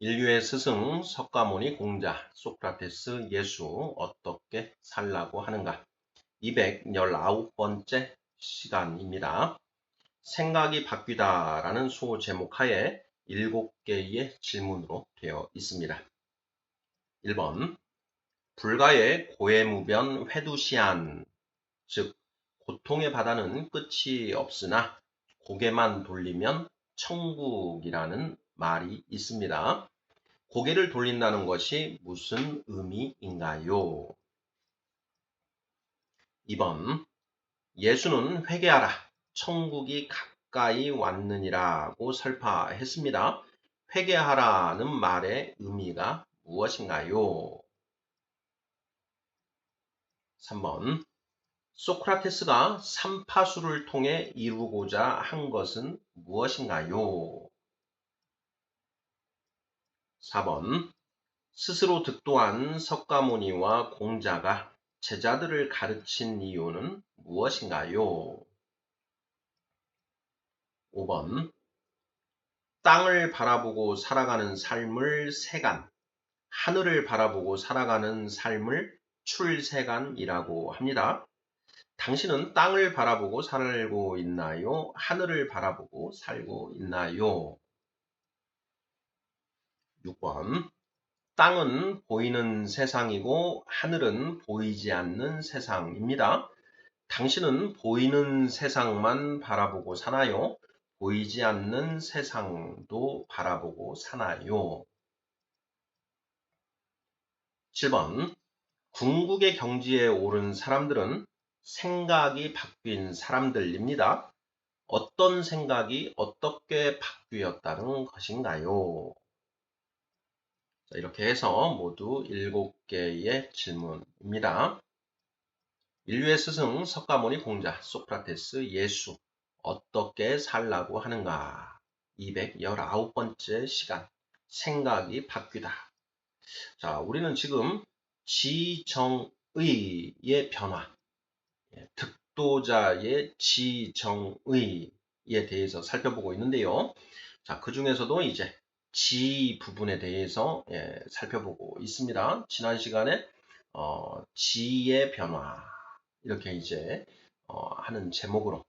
인류의 스승 석가모니 공자 소크라테스 예수 어떻게 살라고 하는가 219번째 시간입니다. 생각이 바뀌다 라는 소제목 하에 7개의 질문으로 되어 있습니다. 1번 불가의 고해무변 회두시안 즉 고통의 바다는 끝이 없으나 고개만 돌리면 천국이라는 말이 있습니다. 고개를 돌린다는 것이 무슨 의미인가요? 2번 예수는 회개하라 천국이 가까이 왔느니라고 설파했습니다. 회개하라는 말의 의미가 무엇인가요? 3번 소크라테스가 삼파수를 통해 이루고자 한 것은 무엇인가요? 4번 스스로 득도한 석가모니와 공자가 제자들을 가르친 이유는 무엇인가요? 5번 땅을 바라보고 살아가는 삶을 세간, 하늘을 바라보고 살아가는 삶을 출세간이라고 합니다. 당신은 땅을 바라보고 살고 있나요? 하늘을 바라보고 살고 있나요? 6번 땅은 보이는 세상이고 하늘은 보이지 않는 세상입니다. 당신은 보이는 세상만 바라보고 사나요? 보이지 않는 세상도 바라보고 사나요? 7번 궁극의 경지에 오른 사람들은 생각이 바뀐 사람들입니다. 어떤 생각이 어떻게 바뀌었다는 것인가요? 자, 이렇게 해서 모두 7개의 질문입니다. 인류의 스승 석가모니 공자 소크라테스 예수 어떻게 살라고 하는가 219번째 시간 생각이 바뀌다. 자, 우리는 지금 지정의의 변화 득도자의 지정의에 대해서 살펴보고 있는데요. 자, 그 중에서도 이제 지 부분에 대해서 살펴보고 있습니다. 지난 시간에 지의 변화 이렇게 이제 하는 제목으로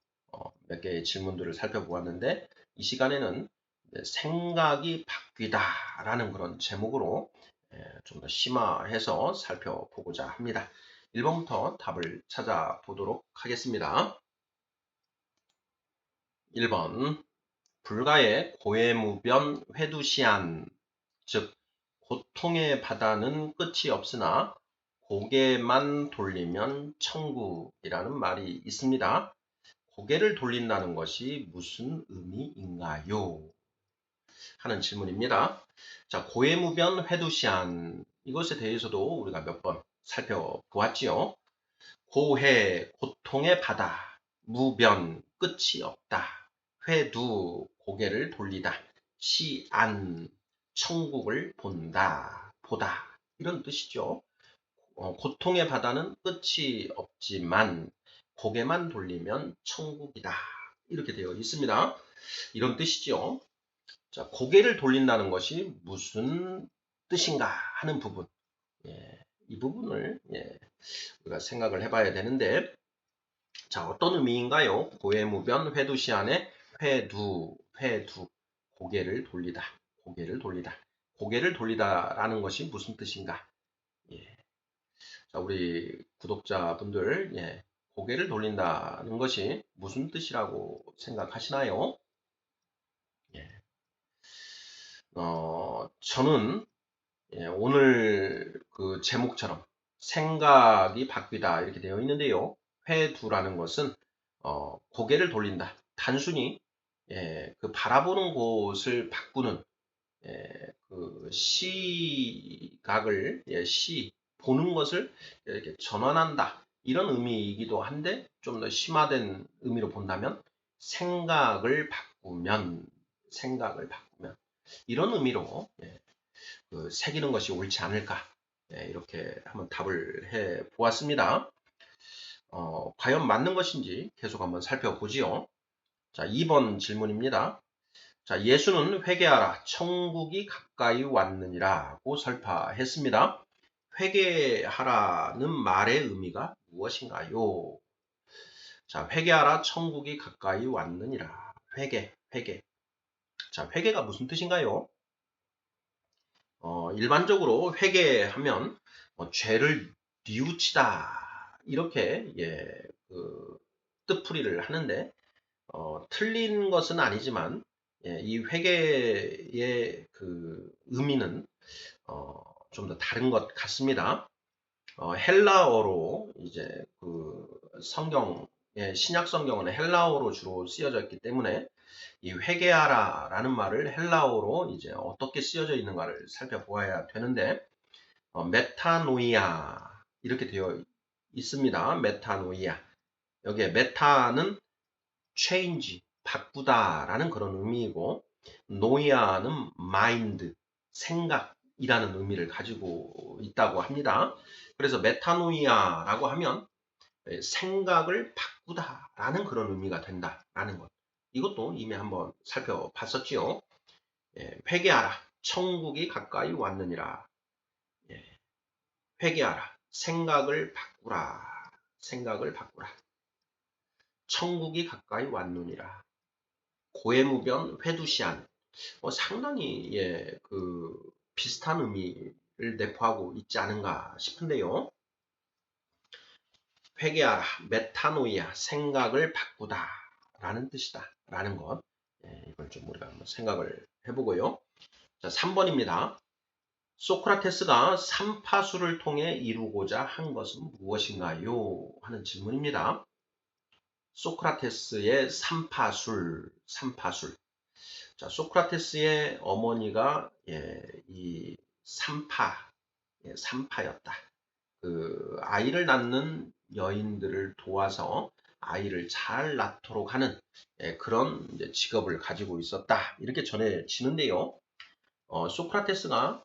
몇 개의 질문들을 살펴보았는데 이 시간에는 생각이 바뀌다라는 그런 제목으로 좀 더 심화해서 살펴보고자 합니다. 1번부터 답을 찾아보도록 하겠습니다. 1번 불가의 고해무변 회두시안 즉 고통의 바다는 끝이 없으나 고개만 돌리면 천국이라는 말이 있습니다. 고개를 돌린다는 것이 무슨 의미인가요? 하는 질문입니다. 자, 고해무변 회두시안 이것에 대해서도 우리가 몇 번 살펴보았지요. 고해, 고통의 바다, 무변, 끝이 없다. 회두, 고개를 돌리다. 시안, 천국을 본다, 보다. 이런 뜻이죠. 고통의 바다는 끝이 없지만 고개만 돌리면 천국이다. 이렇게 되어 있습니다. 이런 뜻이죠. 자, 고개를 돌린다는 것이 무슨 뜻인가 하는 부분. 이 부분을 우리가 생각을 해봐야 되는데 자, 어떤 의미인가요? 고해무변 회두시안의 회두, 고개를 돌리다, 고개를 돌리다. 고개를 돌리다라는 것이 무슨 뜻인가? 자, 우리 구독자분들, 고개를 돌린다는 것이 무슨 뜻이라고 생각하시나요? 저는 오늘 그 제목처럼 생각이 바뀌다 이렇게 되어 있는데요. 회두라는 것은 고개를 돌린다. 단순히 그 바라보는 곳을 바꾸는 그 시각을 보는 것을 이렇게 전환한다. 이런 의미이기도 한데 좀 더 심화된 의미로 본다면 생각을 바꾸면 이런 의미로 그 새기는 것이 옳지 않을까 이렇게 한번 답을 해 보았습니다. 과연 맞는 것인지 계속 한번 살펴보지요. 자, 2번 질문입니다. 자, 예수는 회개하라 천국이 가까이 왔느니라고 설파했습니다. 회개하라는 말의 의미가 무엇인가요? 자, 회개하라 천국이 가까이 왔느니라. 회개. 자, 회개가 무슨 뜻인가요? 일반적으로 회개하면 죄를 뉘우치다 이렇게 뜻풀이를 하는데 틀린 것은 아니지만 이 회개의 그 의미는 좀 더 다른 것 같습니다. 헬라어로 이제 그 성경 신약 성경은 헬라어로 주로 쓰여져 있기 때문에 이 회개하라라는 말을 헬라어로 이제 어떻게 쓰여져 있는가를 살펴보아야 되는데 메타노이아 이렇게 되어 있습니다. 메타노이아. 여기에 메타는 change, 바꾸다라는 그런 의미이고 노이아는 mind, 생각이라는 의미를 가지고 있다고 합니다. 그래서 메타노이아라고 하면 생각을 바꾸다라는 그런 의미가 된다라는 것. 이것도 이미 한번 살펴봤었지요. 회개하라. 천국이 가까이 왔느니라. 회개하라. 생각을 바꾸라. 생각을 바꾸라. 천국이 가까이 왔느니라. 고해무변 회두시안. 상당히 비슷한 의미를 내포하고 있지 않은가 싶은데요. 회개하라, 메타노이아, 생각을 바꾸다 라는 뜻이다 라는 것. 이걸 좀 우리가 한번 생각을 해보고요. 자, 3번입니다. 소크라테스가 삼파수를 통해 이루고자 한 것은 무엇인가요? 하는 질문입니다. 소크라테스의 삼파술. 자, 소크라테스의 어머니가 이 삼파였다. 그 아이를 낳는 여인들을 도와서 아이를 잘 낳도록 하는 그런 이제 직업을 가지고 있었다. 이렇게 전해지는데요. 소크라테스가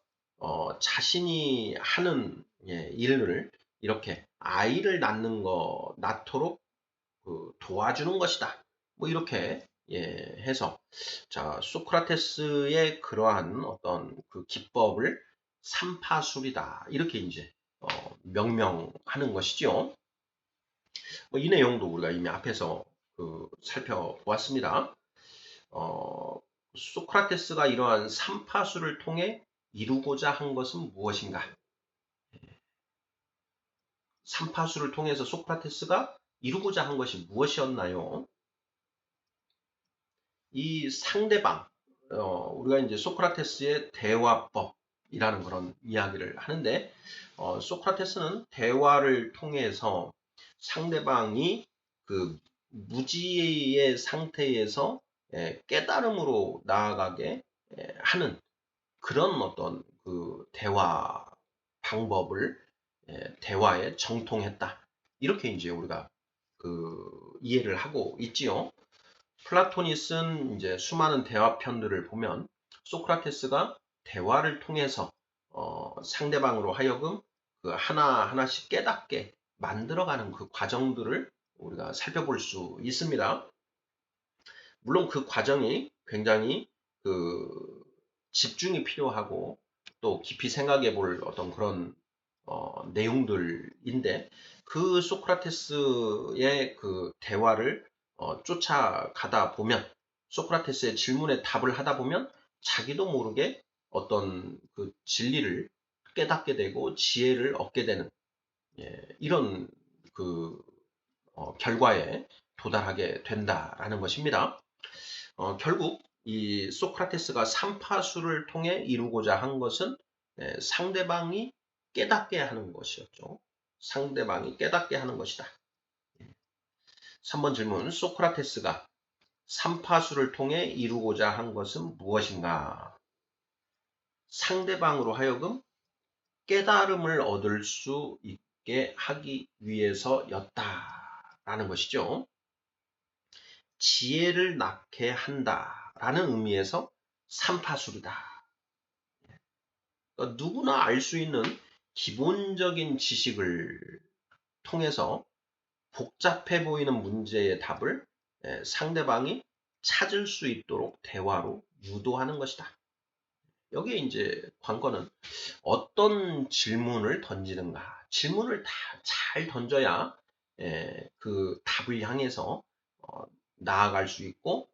자신이 하는 일을 이렇게 아이를 낳도록 도와주는 것이다. 뭐 이렇게 해서 자 소크라테스의 그러한 어떤 그 기법을 삼파술이다. 이렇게 이제 명명하는 것이죠. 이 내용도 우리가 이미 앞에서 살펴보았습니다. 소크라테스가 이러한 삼파수를 통해 이루고자 한 것은 무엇인가? 삼파수를 통해서 소크라테스가 이루고자 한 것이 무엇이었나요? 이 상대방, 우리가 이제 소크라테스의 대화법이라는 그런 이야기를 하는데, 소크라테스는 대화를 통해서 상대방이 그 무지의 상태에서 깨달음으로 나아가게 하는 그런 어떤 그 대화 방법을 대화에 정통했다. 이렇게 이제 우리가 이해를 하고 있지요. 플라톤이 쓴 이제 수많은 대화편들을 보면 소크라테스가 대화를 통해서 상대방으로 하여금 그 하나하나씩 깨닫게 만들어가는 그 과정들을 우리가 살펴볼 수 있습니다. 물론 그 과정이 굉장히 집중이 필요하고 또 깊이 생각해 볼 어떤 그런 내용들인데 그 소크라테스의 그 대화를 쫓아가다 보면 소크라테스의 질문에 답을 하다 보면 자기도 모르게 어떤 그 진리를 깨닫게 되고 지혜를 얻게 되는 이런 결과에 도달하게 된다라는 것입니다. 결국 이 소크라테스가 삼파수를 통해 이루고자 한 것은 상대방이 깨닫게 하는 것이었죠. 상대방이 깨닫게 하는 것이다. 3번 질문, 소크라테스가 삼파수를 통해 이루고자 한 것은 무엇인가? 상대방으로 하여금 깨달음을 얻을 수 있게 하기 위해서였다라는 것이죠. 지혜를 낳게 한다라는 의미에서 삼파술이다. 그러니까 누구나 알 수 있는 기본적인 지식을 통해서 복잡해 보이는 문제의 답을 상대방이 찾을 수 있도록 대화로 유도하는 것이다. 여기에 이제 관건은 어떤 질문을 던지는가. 질문을 다 잘 던져야 그 답을 향해서 나아갈 수 있고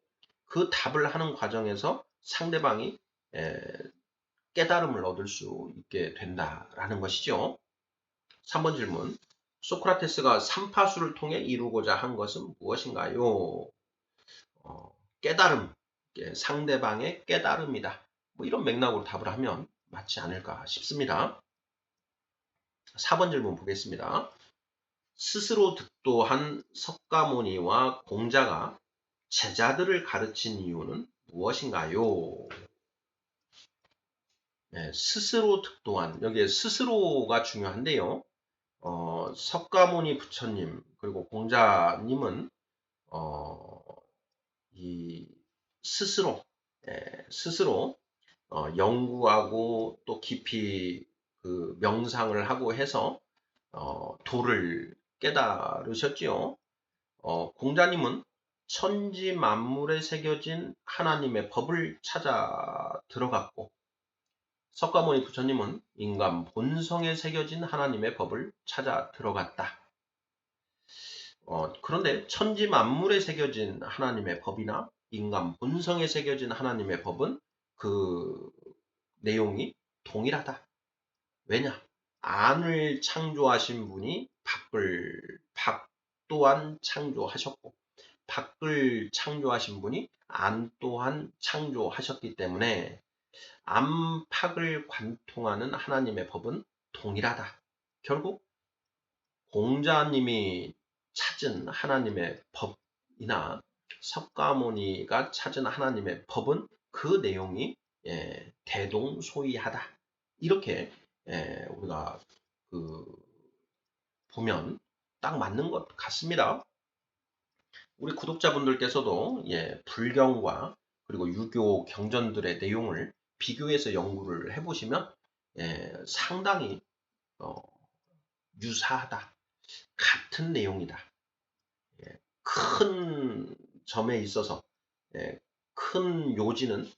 그 답을 하는 과정에서 상대방이 깨달음을 얻을 수 있게 된다라는 것이죠. 3번 질문. 소크라테스가 삼파수를 통해 이루고자 한 것은 무엇인가요? 깨달음, 상대방의 깨달음이다. 뭐 이런 맥락으로 답을 하면 맞지 않을까 싶습니다. 4번 질문 보겠습니다. 스스로 득도한 석가모니와 공자가 제자들을 가르친 이유는 무엇인가요? 스스로 득도한, 여기에 스스로가 중요한데요. 석가모니 부처님 그리고 공자님은 이 스스로 연구하고 또 깊이 그 명상을 하고 해서 도를 깨달으셨지요. 공자님은 천지 만물에 새겨진 하나님의 법을 찾아 들어갔고 석가모니 부처님은 인간 본성에 새겨진 하나님의 법을 찾아 들어갔다. 그런데 천지 만물에 새겨진 하나님의 법이나 인간 본성에 새겨진 하나님의 법은 그 내용이 동일하다. 왜냐? 안을 창조하신 분이 박 또한 창조하셨고 박을 창조하신 분이 안 또한 창조하셨기 때문에 안팎을 관통하는 하나님의 법은 동일하다. 결국 공자님이 찾은 하나님의 법이나 석가모니가 찾은 하나님의 법은 그 내용이 대동소이하다. 이렇게 우리가 보면 딱 맞는 것 같습니다. 우리 구독자분들께서도 불경과 그리고 유교 경전들의 내용을 비교해서 연구를 해보시면 상당히 유사하다. 같은 내용이다. 큰 점에 있어서 큰 요지는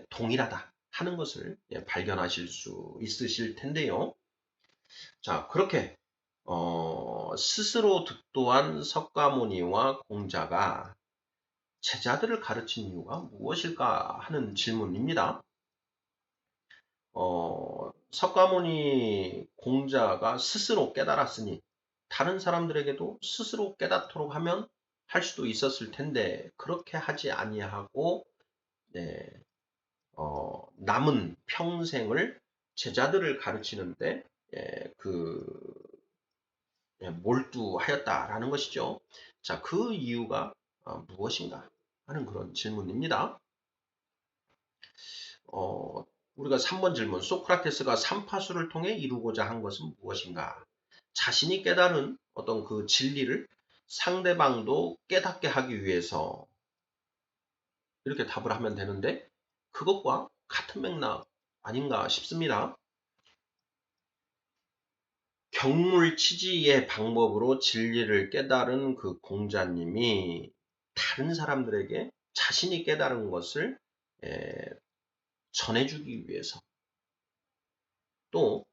동일하다 하는 것을 발견하실 수 있으실 텐데요. 자, 그렇게 스스로 득도한 석가모니와 공자가 제자들을 가르친 이유가 무엇일까 하는 질문입니다. 석가모니 공자가 스스로 깨달았으니 다른 사람들에게도 스스로 깨닫도록 하면 할 수도 있었을 텐데 그렇게 하지 아니하고 남은 평생을 제자들을 가르치는데 몰두하였다라는 것이죠. 자, 그 이유가 무엇인가 하는 그런 질문입니다. 우리가 3번 질문, 소크라테스가 삼파수를 통해 이루고자 한 것은 무엇인가? 자신이 깨달은 어떤 그 진리를 상대방도 깨닫게 하기 위해서 이렇게 답을 하면 되는데 그것과 같은 맥락 아닌가 싶습니다. 경물치지의 방법으로 진리를 깨달은 그 공자님이 다른 사람들에게 자신이 깨달은 것을 전해주기 위해서 또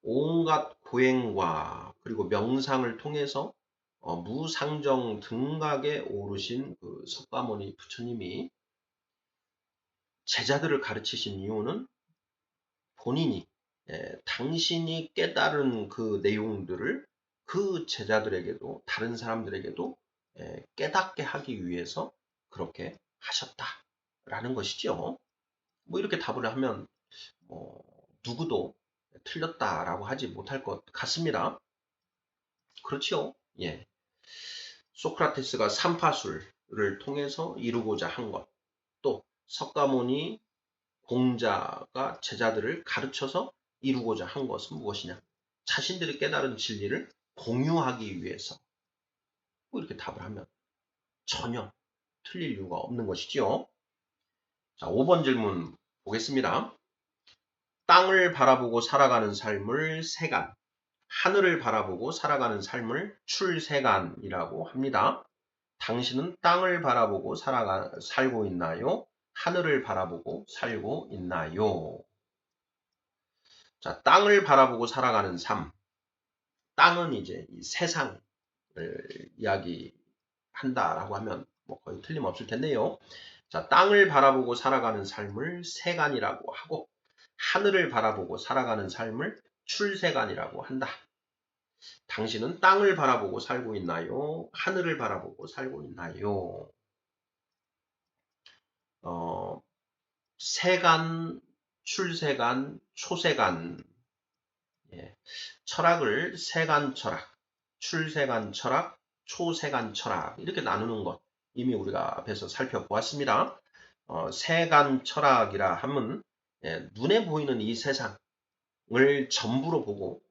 온갖 고행과 그리고 명상을 통해서 무상정 등각에 오르신 그 석가모니 부처님이 제자들을 가르치신 이유는 본인이 당신이 깨달은 그 내용들을 그 제자들에게도 다른 사람들에게도 깨닫게 하기 위해서 그렇게 하셨다라는 것이죠. 뭐 이렇게 답을 하면 누구도 틀렸다라고 하지 못할 것 같습니다. 그렇지요? 예. 소크라테스가 삼파술을 통해서 이루고자 한 것, 또 석가모니 공자가 제자들을 가르쳐서 이루고자 한 것은 무엇이냐? 자신들이 깨달은 진리를 공유하기 위해서. 뭐 이렇게 답을 하면 전혀 틀릴 이유가 없는 것이지요. 자, 5번 질문 보겠습니다. 땅을 바라보고 살아가는 삶을 세간, 하늘을 바라보고 살아가는 삶을 출세간이라고 합니다. 당신은 땅을 바라보고 살고 있나요? 하늘을 바라보고 살고 있나요? 자, 땅을 바라보고 살아가는 삶. 땅은 이제 이 세상을 이야기한다라고 하면 뭐 거의 틀림없을 텐데요. 자, 땅을 바라보고 살아가는 삶을 세간이라고 하고, 하늘을 바라보고 살아가는 삶을 출세간이라고 한다. 당신은 땅을 바라보고 살고 있나요? 하늘을 바라보고 살고 있나요? 세간, 출세간, 초세간. 예. 철학을 세간 철학, 출세간 철학, 초세간 철학 이렇게 나누는 것 이미 우리가 앞에서 살펴보았습니다. 세간 철학이라 하면 눈에 보이는 이 세상을 전부로 보고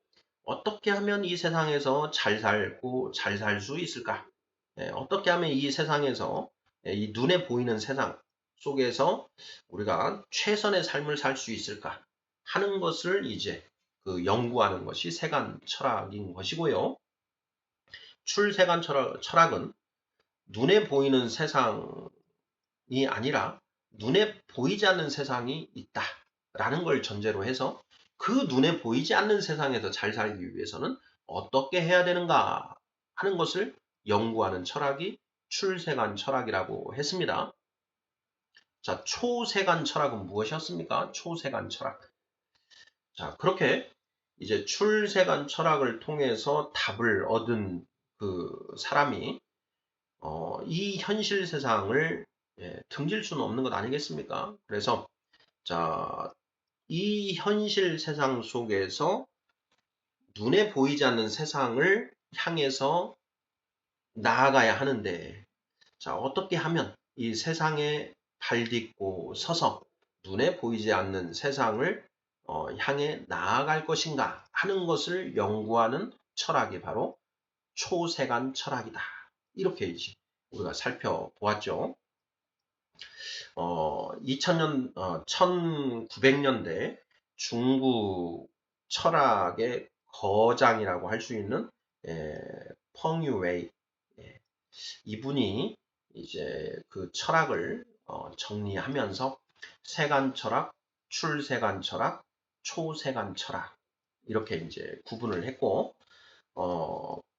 어떻게 하면 이 세상에서 잘 살고 잘 살 수 있을까? 어떻게 하면 이 세상에서 이 눈에 보이는 세상 속에서 우리가 최선의 삶을 살 수 있을까? 하는 것을 이제 그 연구하는 것이 세간 철학인 것이고요. 출세간 철학은 눈에 보이는 세상이 아니라 눈에 보이지 않는 세상이 있다라는 걸 전제로 해서 그 눈에 보이지 않는 세상에서 잘 살기 위해서는 어떻게 해야 되는가 하는 것을 연구하는 철학이 출세간 철학이라고 했습니다. 자, 초세간 철학은 무엇이었습니까? 초세간 철학. 자, 그렇게 이제 출세간 철학을 통해서 답을 얻은 그 사람이 이 현실 세상을 등질 수는 없는 것 아니겠습니까? 그래서 자, 이 현실 세상 속에서 눈에 보이지 않는 세상을 향해서 나아가야 하는데, 자, 어떻게 하면 이 세상에 발딛고 서서 눈에 보이지 않는 세상을 향해 나아갈 것인가 하는 것을 연구하는 철학이 바로 초세간 철학이다. 이렇게 이제 우리가 살펴보았죠. 2000년, 1900년대 중국 철학의 거장이라고 할 수 있는 펑유웨이, 이분이 이제 그 철학을 정리하면서 세간 철학, 출세간 철학, 초세간 철학 이렇게 이제 구분을 했고,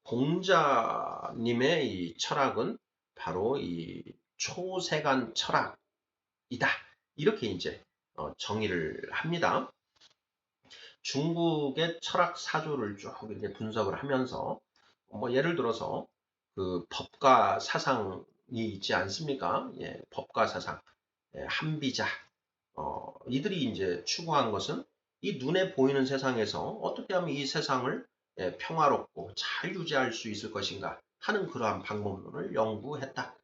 공자님의 이 철학은 바로 이 초세간 철학이다. 이렇게 이제 정의를 합니다. 중국의 철학 사조를 쭉 이렇게 분석을 하면서 뭐 예를 들어서 그 법가 사상이 있지 않습니까? 예, 법가 사상, 한비자, 이들이 이제 추구한 것은 이 눈에 보이는 세상에서 어떻게 하면 이 세상을 평화롭고 잘 유지할 수 있을 것인가 하는 그러한 방법론을 연구했다.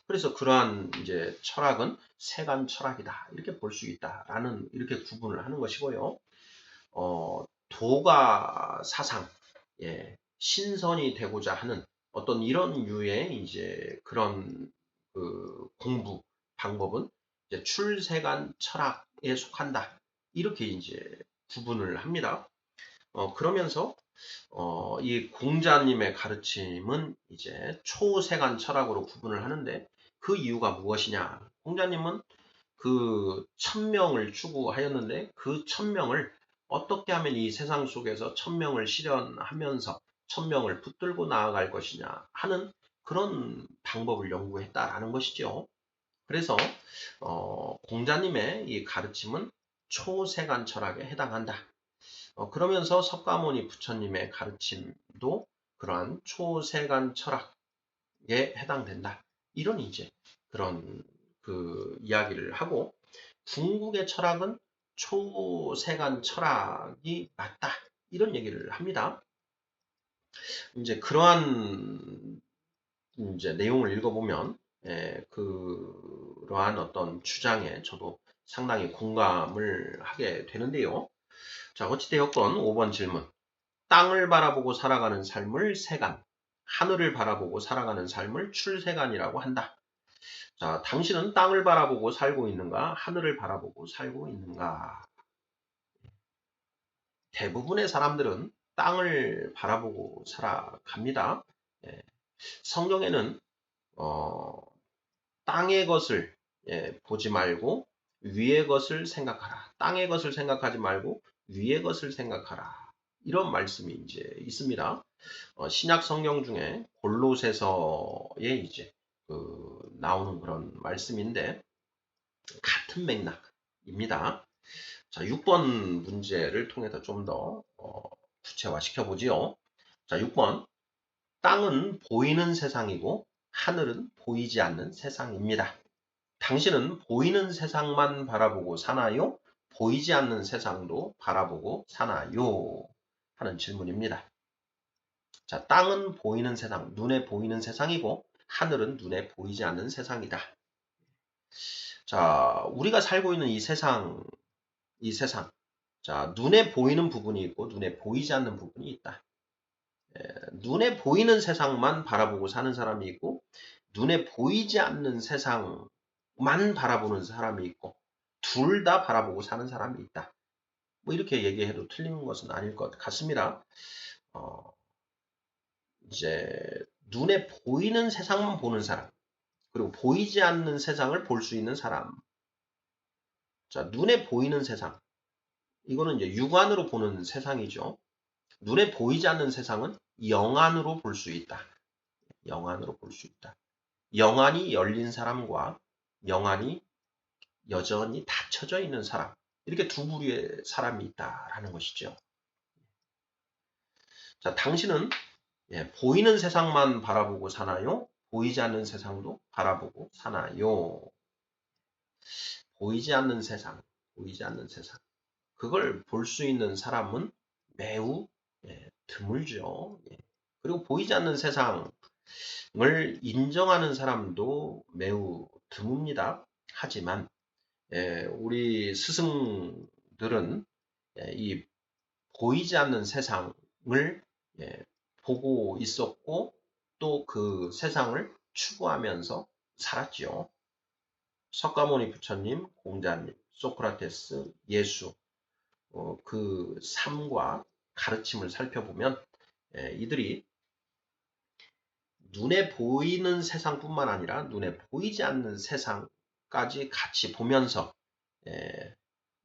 그래서 그러한 이제 철학은 세간 철학이다. 이렇게 볼 수 있다라는 이렇게 구분을 하는 것이고요. 도가 사상, 신선이 되고자 하는 어떤 이런 류의 이제 그런 그 공부 방법은 이제 출세간 철학에 속한다. 이렇게 이제 구분을 합니다. 그러면서 이 공자님의 가르침은 이제 초세간 철학으로 구분을 하는데 그 이유가 무엇이냐? 공자님은 그 천명을 추구하였는데 그 천명을 어떻게 하면 이 세상 속에서 천명을 실현하면서 천명을 붙들고 나아갈 것이냐 하는 그런 방법을 연구했다라는 것이죠. 그래서 공자님의 이 가르침은 초세간 철학에 해당한다. 그러면서 석가모니 부처님의 가르침도 그러한 초세간 철학에 해당된다. 이런 이제 그런 그 이야기를 하고 궁극의 철학은 초세간 철학이 맞다. 이런 얘기를 합니다. 이제 그러한 이제 내용을 읽어보면 그러한 어떤 주장에 저도 상당히 공감을 하게 되는데요. 자, 어찌되었건 5번 질문. 땅을 바라보고 살아가는 삶을 세간, 하늘을 바라보고 살아가는 삶을 출세간이라고 한다. 자, 당신은 땅을 바라보고 살고 있는가? 하늘을 바라보고 살고 있는가? 대부분의 사람들은 땅을 바라보고 살아갑니다. 성경에는 땅의 것을 보지 말고 위의 것을 생각하라. 땅의 것을 생각하지 말고 위의 것을 생각하라. 이런 말씀이 이제 있습니다. 신약 성경 중에 골로새서에 이제 나오는 그런 말씀인데 같은 맥락입니다. 자, 6번 문제를 통해서 좀 더 구체화시켜 보지요. 자, 6번. 땅은 보이는 세상이고 하늘은 보이지 않는 세상입니다. 당신은 보이는 세상만 바라보고 사나요? 보이지 않는 세상도 바라보고 사나요? 하는 질문입니다. 자, 땅은 보이는 세상, 눈에 보이는 세상이고 하늘은 눈에 보이지 않는 세상이다. 자, 우리가 살고 있는 이 세상. 자, 눈에 보이는 부분이 있고 눈에 보이지 않는 부분이 있다. 눈에 보이는 세상만 바라보고 사는 사람이 있고 눈에 보이지 않는 세상만 바라보는 사람이 있고 둘 다 바라보고 사는 사람이 있다. 뭐 이렇게 얘기해도 틀린 것은 아닐 것 같습니다. 이제 눈에 보이는 세상만 보는 사람, 그리고 보이지 않는 세상을 볼 수 있는 사람. 자, 눈에 보이는 세상. 이거는 이제 육안으로 보는 세상이죠. 눈에 보이지 않는 세상은 영안으로 볼 수 있다. 영안으로 볼 수 있다. 영안이 열린 사람과 영안이 여전히 닫혀져 있는 사람. 이렇게 두 부류의 사람이 있다라는 것이죠. 자, 당신은 보이는 세상만 바라보고 사나요? 보이지 않는 세상도 바라보고 사나요? 보이지 않는 세상, 보이지 않는 세상. 그걸 볼 수 있는 사람은 매우 드물죠. 그리고 보이지 않는 세상을 인정하는 사람도 매우 드뭅니다. 하지만 우리 스승들은 이 보이지 않는 세상을 보고 있었고 또 그 세상을 추구하면서 살았지요. 석가모니 부처님, 공자님, 소크라테스, 예수 그 삶과 가르침을 살펴보면 이들이 눈에 보이는 세상뿐만 아니라 눈에 보이지 않는 세상까지 같이 보면서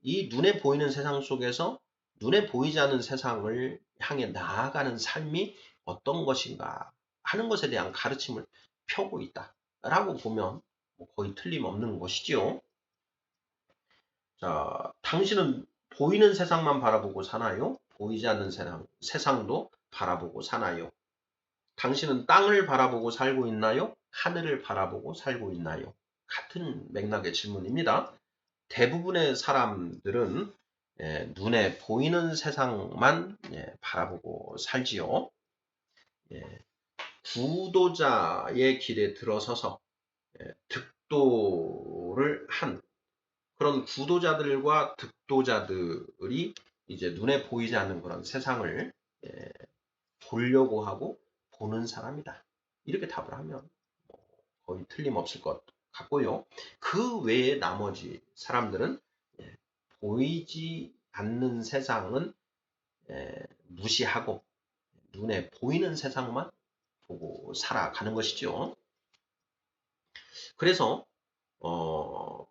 이 눈에 보이는 세상 속에서 눈에 보이지 않는 세상을 향해 나아가는 삶이 어떤 것인가 하는 것에 대한 가르침을 펴고 있다라고 보면 거의 틀림없는 것이지요. 자, 당신은 보이는 세상만 바라보고 사나요? 보이지 않는 세상도 바라보고 사나요? 당신은 땅을 바라보고 살고 있나요? 하늘을 바라보고 살고 있나요? 같은 맥락의 질문입니다. 대부분의 사람들은 눈에 보이는 세상만 바라보고 살지요. 구도자의 길에 들어서서 득도를 한 그런 구도자들과 득도자들이 이제 눈에 보이지 않는 그런 세상을 보려고 하고 보는 사람이다. 이렇게 답을 하면 거의 틀림없을 것 같고요. 그 외에 나머지 사람들은 보이지 않는 세상은 무시하고 눈에 보이는 세상만 보고 살아가는 것이죠. 그래서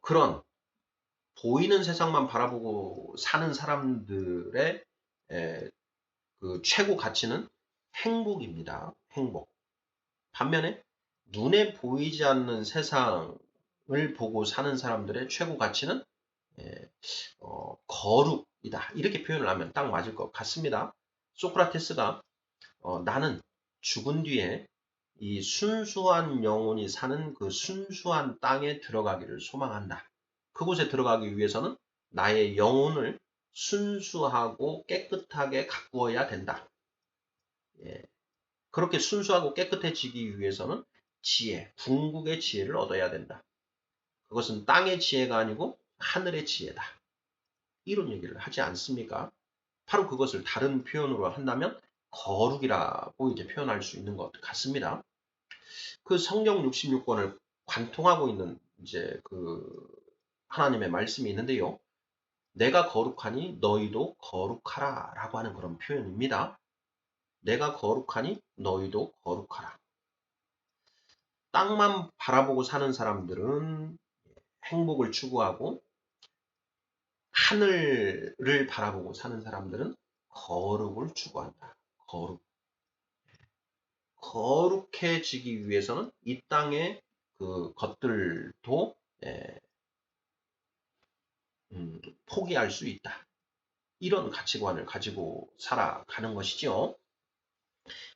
그런 보이는 세상만 바라보고 사는 사람들의 그 최고 가치는 행복입니다. 행복. 반면에 눈에 보이지 않는 세상을 보고 사는 사람들의 최고 가치는 거룩이다. 이렇게 표현을 하면 딱 맞을 것 같습니다. 소크라테스가 나는 죽은 뒤에 이 순수한 영혼이 사는 그 순수한 땅에 들어가기를 소망한다. 그곳에 들어가기 위해서는 나의 영혼을 순수하고 깨끗하게 가꾸어야 된다. 그렇게 순수하고 깨끗해지기 위해서는 지혜, 궁극의 지혜를 얻어야 된다. 그것은 땅의 지혜가 아니고 하늘의 지혜다. 이런 얘기를 하지 않습니까? 바로 그것을 다른 표현으로 한다면 거룩이라고 이제 표현할 수 있는 것 같습니다. 그 성경 66권을 관통하고 있는 이제 그 하나님의 말씀이 있는데요. 내가 거룩하니 너희도 거룩하라 라고 하는 그런 표현입니다. 내가 거룩하니 너희도 거룩하라. 땅만 바라보고 사는 사람들은 행복을 추구하고 하늘을 바라보고 사는 사람들은 거룩을 추구한다. 거룩해지기 위해서는 이 땅의 그 것들도 포기할 수 있다. 이런 가치관을 가지고 살아가는 것이죠.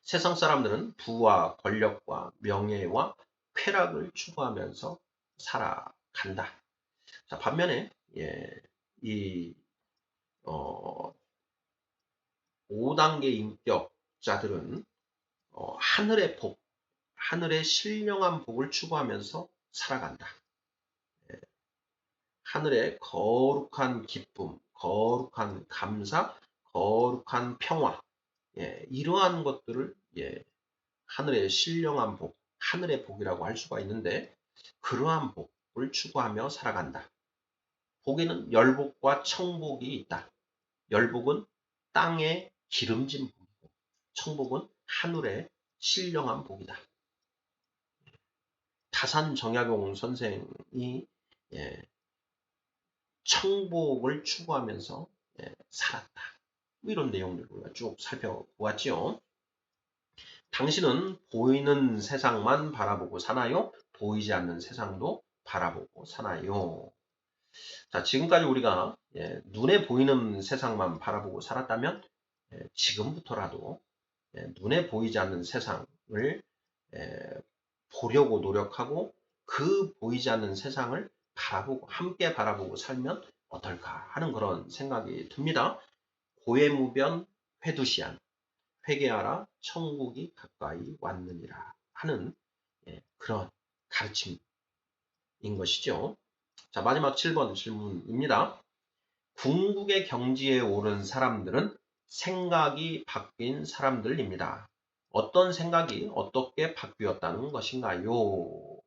세상 사람들은 부와 권력과 명예와 쾌락을 추구하면서 살아간다. 자, 반면에 이 5단계 인격자들은 하늘의 복, 하늘의 신령한 복을 추구하면서 살아간다. 하늘의 거룩한 기쁨, 거룩한 감사, 거룩한 평화, 이러한 것들을 하늘의 신령한 복, 하늘의 복이라고 할 수가 있는데 그러한 복을 추구하며 살아간다. 복에는 열복과 청복이 있다. 열복은 땅의 기름진 복이고 청복은 하늘의 신령한 복이다. 다산 정약용 선생이 청복을 추구하면서 살았다. 이런 내용들을 우리가 쭉 살펴보았지요. 당신은 보이는 세상만 바라보고 사나요? 보이지 않는 세상도 바라보고 사나요? 자, 지금까지 우리가 눈에 보이는 세상만 바라보고 살았다면 지금부터라도 눈에 보이지 않는 세상을 보려고 노력하고 그 보이지 않는 세상을 함께 바라보고 살면 어떨까 하는 그런 생각이 듭니다. 고해무변 회두시안 회개하라 천국이 가까이 왔느니라 하는 그런 가르침인 것이죠. 자, 마지막 7번 질문입니다. 궁극의 경지에 오른 사람들은 생각이 바뀐 사람들입니다. 어떤 생각이 어떻게 바뀌었다는 것인가요?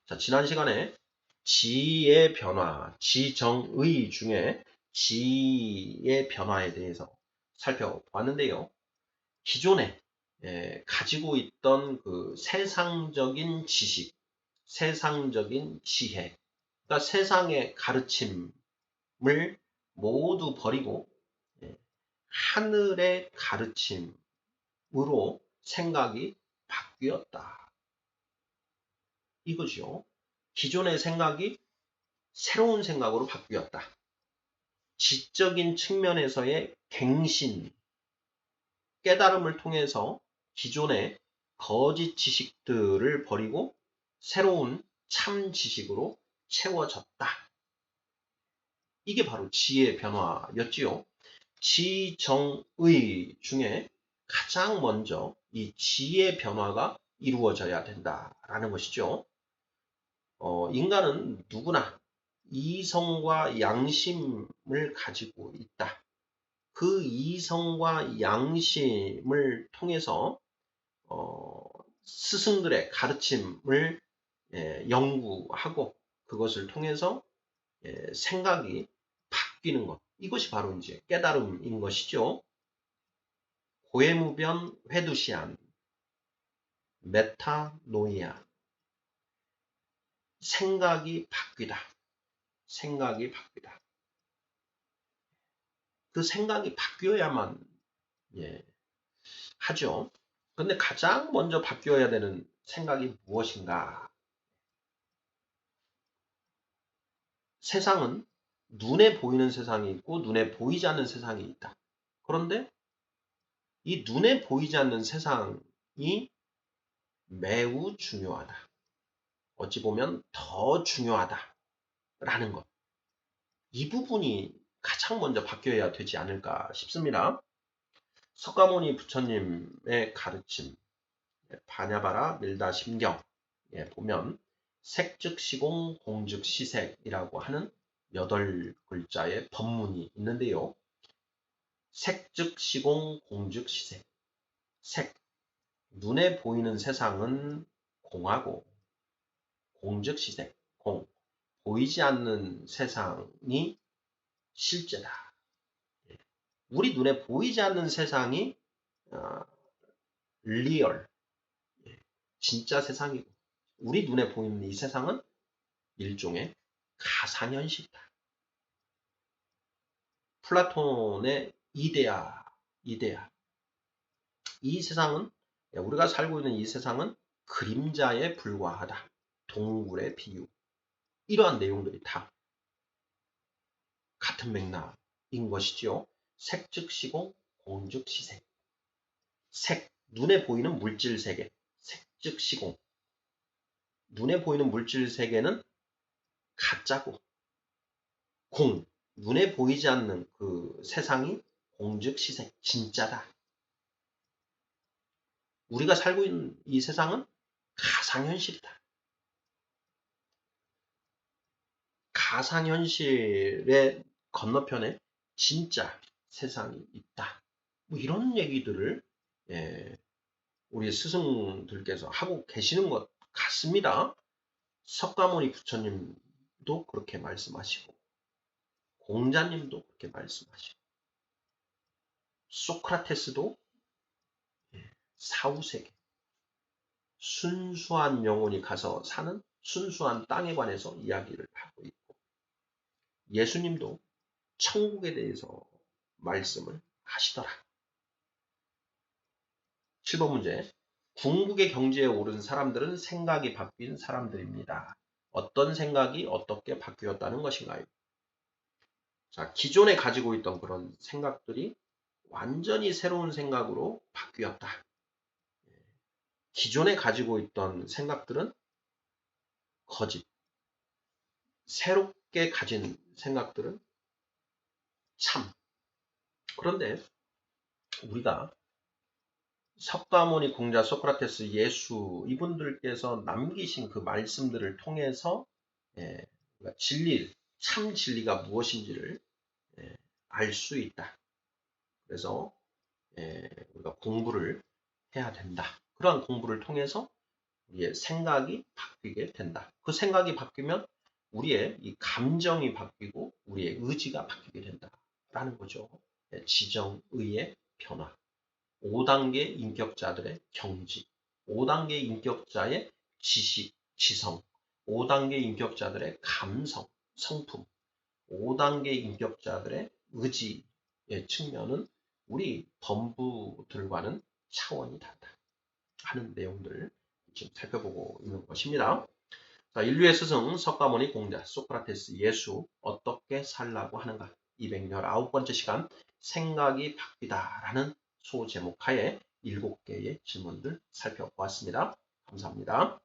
자, 지난 시간에 지의 변화, 지정의 중에 지의 변화에 대해서 살펴봤는데요. 기존에 가지고 있던 그 세상적인 지식, 세상적인 지혜, 그러니까 세상의 가르침을 모두 버리고 하늘의 가르침으로 생각이 바뀌었다. 이거죠. 기존의 생각이 새로운 생각으로 바뀌었다. 지적인 측면에서의 갱신, 깨달음을 통해서 기존의 거짓 지식들을 버리고 새로운 참 지식으로 채워졌다. 이게 바로 지의 변화였지요. 지정의 중에 가장 먼저 이 지의 변화가 이루어져야 된다라는 것이죠. 인간은 누구나 이성과 양심을 가지고 있다. 그 이성과 양심을 통해서 스승들의 가르침을 연구하고 그것을 통해서 생각이 바뀌는 것. 이것이 바로 이제 깨달음인 것이죠. 고해무변 회두시안 메타노이아 생각이 바뀌다. 생각이 바뀌다. 그 생각이 바뀌어야만 하죠. 근데 가장 먼저 바뀌어야 되는 생각이 무엇인가? 세상은 눈에 보이는 세상이 있고 눈에 보이지 않는 세상이 있다. 그런데 이 눈에 보이지 않는 세상이 매우 중요하다. 어찌 보면 더 중요하다라는 것. 이 부분이 가장 먼저 바뀌어야 되지 않을까 싶습니다. 석가모니 부처님의 가르침, 바냐바라 밀다심경 보면 색즉시공 공즉시색이라고 하는 8글자의 법문이 있는데요. 색즉시공 공즉시색. 색, 눈에 보이는 세상은 공하고 공즉시색, 공, 보이지 않는 세상이 실제다. 우리 눈에 보이지 않는 세상이 리얼, 진짜 세상이고 우리 눈에 보이는 이 세상은 일종의 가상현실이다. 플라톤의 이데아. 이 세상은, 우리가 살고 있는 이 세상은 그림자에 불과하다. 동굴의 비유. 이러한 내용들이 다 같은 맥락인 것이지요. 색 즉 시공, 공 즉 시색. 색, 눈에 보이는 물질 세계. 색 즉 시공. 눈에 보이는 물질 세계는 가짜고, 공, 눈에 보이지 않는 그 세상이 공 즉 시색, 진짜다. 우리가 살고 있는 이 세상은 가상현실이다. 가상현실의 건너편에 진짜 세상이 있다. 뭐 이런 얘기들을 우리 스승들께서 하고 계시는 것 같습니다. 석가모니 부처님도 그렇게 말씀하시고, 공자님도 그렇게 말씀하시고, 소크라테스도 사후세계, 순수한 영혼이 가서 사는 순수한 땅에 관해서 이야기를 하고 있고, 예수님도 천국에 대해서 말씀을 하시더라. 7번 문제. 궁극의 경지에 오른 사람들은 생각이 바뀐 사람들입니다. 어떤 생각이 어떻게 바뀌었다는 것인가요? 자, 기존에 가지고 있던 그런 생각들이 완전히 새로운 생각으로 바뀌었다. 기존에 가지고 있던 생각들은 거짓. 새롭게 가진 생각들은 참. 그런데 우리가 석가모니, 공자, 소크라테스, 예수 이분들께서 남기신 그 말씀들을 통해서 진리, 참 진리가 무엇인지를 알 수 있다. 그래서 우리가 공부를 해야 된다. 그러한 공부를 통해서 우리의 생각이 바뀌게 된다. 그 생각이 바뀌면 우리의 이 감정이 바뀌고 우리의 의지가 바뀌게 된다라는 거죠. 지정의의 변화. 5단계 인격자들의 경지, 5단계 인격자의 지식, 지성, 5단계 인격자들의 감성, 성품, 5단계 인격자들의 의지의 측면은 우리 범부들과는 차원이 다르다 하는 내용들을 지금 살펴보고 있는 것입니다. 자, 인류의 스승 석가모니, 공자, 소크라테스, 예수 어떻게 살라고 하는가? 219번째 시간 생각이 바뀌다라는 소제목 하에 7개의 질문들 살펴보았습니다. 감사합니다.